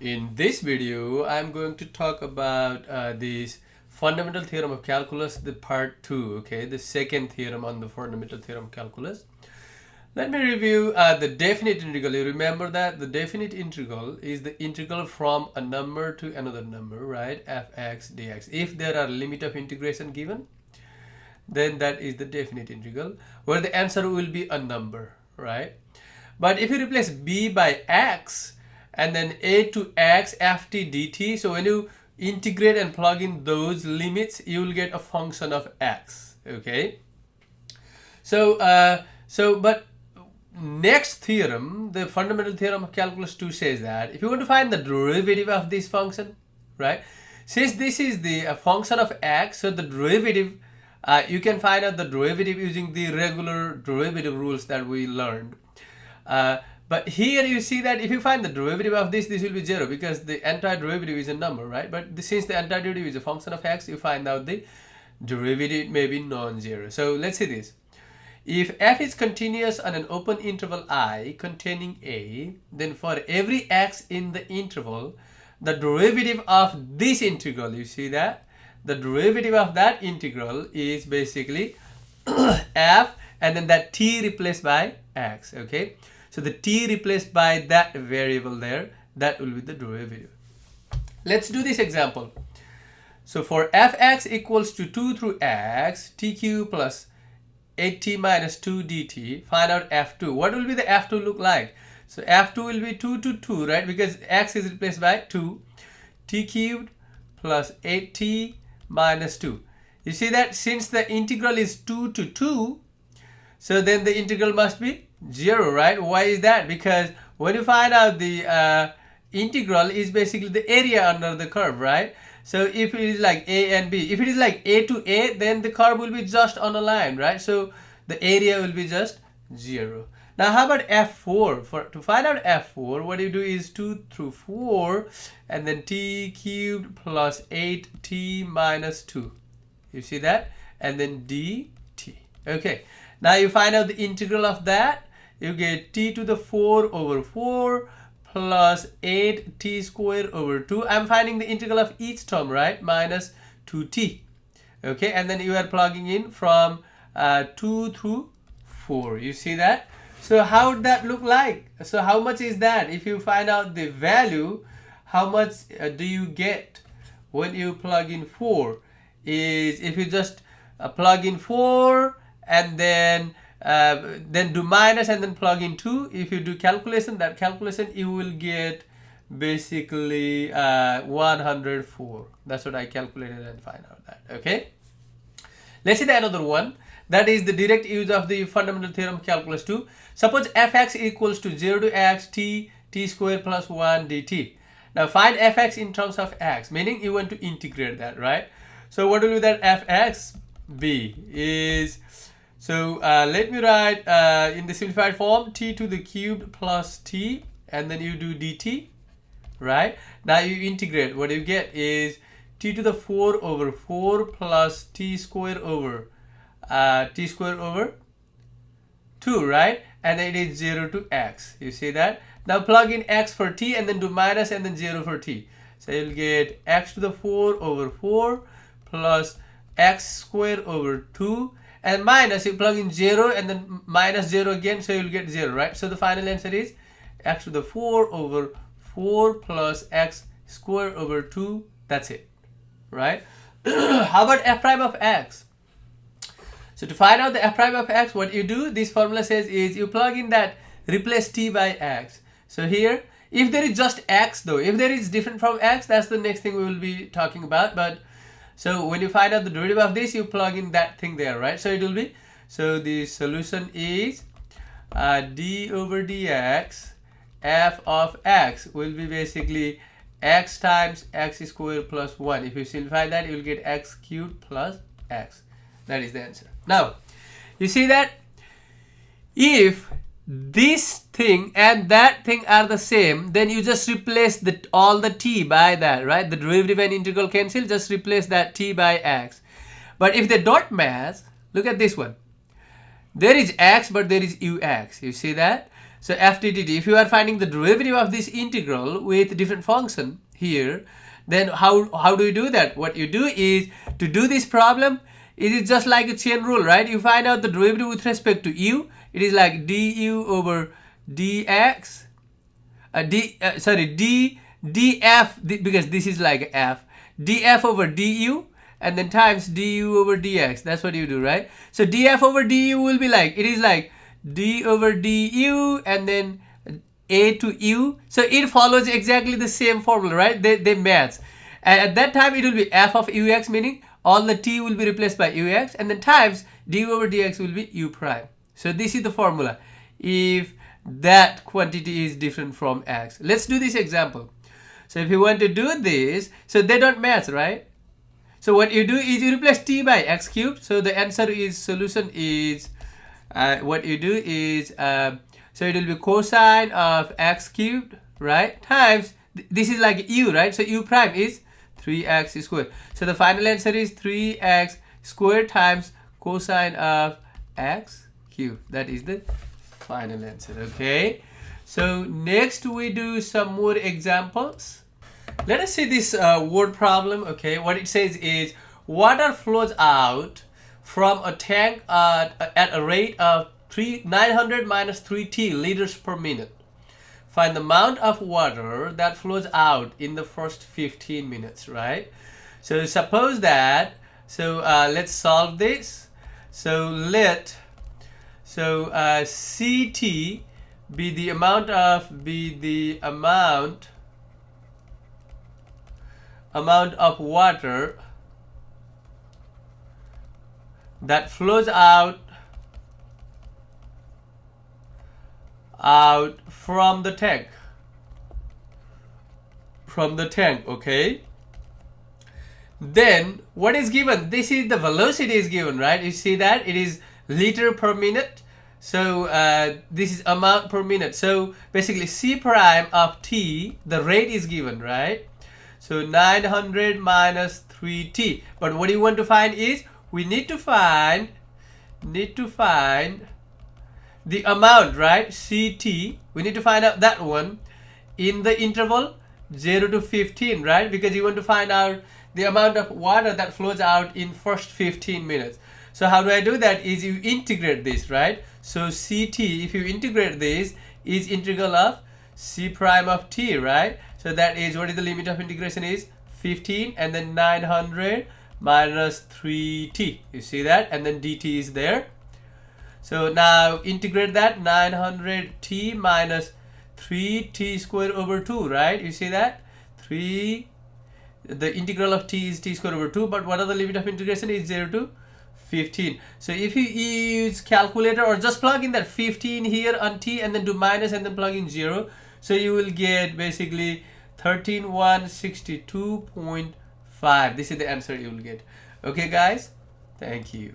In this video, I'm going to talk about this fundamental theorem of calculus, the part 2, okay, the second theorem on the fundamental theorem of calculus. Let me review the definite integral. You remember that the definite integral is the integral from a number to another number, right? Fx dx. If there are limit of integration given, then that is the definite integral, where the answer will be a number, right? But if you replace b by x, and then a to x ft dt, so when you integrate and plug in those limits, you will get a function of x, okay? But next theorem, the fundamental theorem of calculus 2 says that if you want to find the derivative of this function, right, since this is the function of x, so the derivative, you can find out the derivative using the regular derivative rules that we learned. But here you see that if you find the derivative of this will be 0, because the entire derivative is a number, right? But since the entire derivative is a function of x, you find out the derivative may be non-zero. So let's see this. If f is continuous on an open interval I containing a, then for every x in the interval, the derivative of this integral, you see that? The derivative of that integral is basically f, and then that t replaced by x, okay? So the t replaced by that variable there, that will be the derivative. Let's do this example. So for fx equals to 2 through x, t cubed plus 8t minus 2 dt, find out f2. What will be the f2 look like? So f2 will be 2 to 2, right? Because x is replaced by 2. T cubed plus 8t minus 2. You see that since the integral is 2 to 2, so then the integral must be 0, right? Why is that? Because when you find out the integral is basically the area under the curve, right? So if it is like a and b, if it is like a to a, then the curve will be just on a line, right? So the area will be just 0. Now how about f4? To find out f4, what you do is 2 through 4 and then t cubed plus 8t minus 2. You see that? And then dt. Okay. Now you find out the integral of that. You get t to the 4 over 4 plus 8t squared over 2. I'm finding the integral of each term, right? Minus 2t. Okay, and then you are plugging in from 2 through 4. You see that? So how would that look like? So how much is that? If you find out the value, how much do you get when you plug in 4? Is if you just plug in 4 and then do minus and then plug in 2. If you do calculation, that calculation, you will get basically 104. That's what I calculated and find out that. Okay, let's see the another one. That is the direct use of the fundamental theorem of calculus 2. Suppose fx equals to 0 to x t squared plus 1 dt. Now find fx in terms of x, meaning you want to integrate that, right? So what will be that fx be is, so let me write in the simplified form, t to the cubed plus t, and then you do dt, right? Now you integrate, what you get is t to the 4 over 4 plus t squared over 2, right? And then it is 0 to x. You see that? Now plug in x for t and then do minus and then 0 for t. So you'll get x to the 4 over 4 plus x squared over 2, and minus, you plug in 0 and then minus 0 again, so you'll get 0, right? So the final answer is x to the 4 over 4 plus x squared over 2. That's it, right? How about f prime of x? So to find out the f prime of x, what you do, this formula says, is you plug in that replace t by x. So here, if there is just x though, if there is different from x, that's the next thing we will be talking about. But so when you find out the derivative of this, you plug in that thing there, right? So it will be, so the solution is d over dx f of x will be basically x times x squared plus 1. If you simplify that, you will get x cubed plus x. That is the answer. Now, you see that if this thing and that thing are the same, then you just replace all the t by that, right? The derivative and integral cancel, just replace that t by x. But if they don't match, look at this one. There is x, but there is ux. You see that? So f dt. If you are finding the derivative of this integral with different function here, then how do you do that? What you do is, to do this problem, it is just like a chain rule, right? You find out the derivative with respect to u. It is like du over dx, df, because this is like f, df over du, and then times du over dx. That's what you do, right? So df over du will be like, it is like d over du and then a to u. So it follows exactly the same formula, right? They match. And at that time it will be f of ux, meaning all the t will be replaced by ux, and then times du over dx will be u prime. So this is the formula if that quantity is different from x. Let's do this example. So if you want to do this, so they don't match, right? So what you do is you replace t by x cubed. So the answer is, solution is, what you do is, so it will be cosine of x cubed, right, times, this is like u, right? So u prime is 3x squared. So the final answer is 3x squared times cosine of x cubed. That is the final answer. Okay, so next we do some more examples. Let us see this word problem. Okay, what it says is, water flows out from a tank at a rate of 900 minus 3t liters per minute. Find the amount of water that flows out in the first 15 minutes, right? So suppose that, so let's solve this. So let, CT be the amount of water that flows out from the tank, okay? Then what is given? This is the velocity is given, right? You see that it is liter per minute. So this is amount per minute. So basically c prime of t, the rate is given, right? So 900 minus 3t. But what you want to find is, we need to find the amount, right? CT, we need to find out that one in the interval 0 to 15, right? Because you want to find out the amount of water that flows out in first 15 minutes. So how do I do that? Is you integrate this, right? So CT, if you integrate this, is integral of c prime of t, right? So that is, what is the limit of integration is 15, and then 900 minus 3t. You see that? And then dt is there. So now integrate that, 900t minus 3t squared over 2, right? You see that? 3, the integral of t is t squared over 2, but what are the limit of integration is 0 to 15. So if you use calculator or just plug in that 15 here on t and then do minus and then plug in 0, so you will get basically 13162.5. This is the answer you will get. Okay guys, thank you.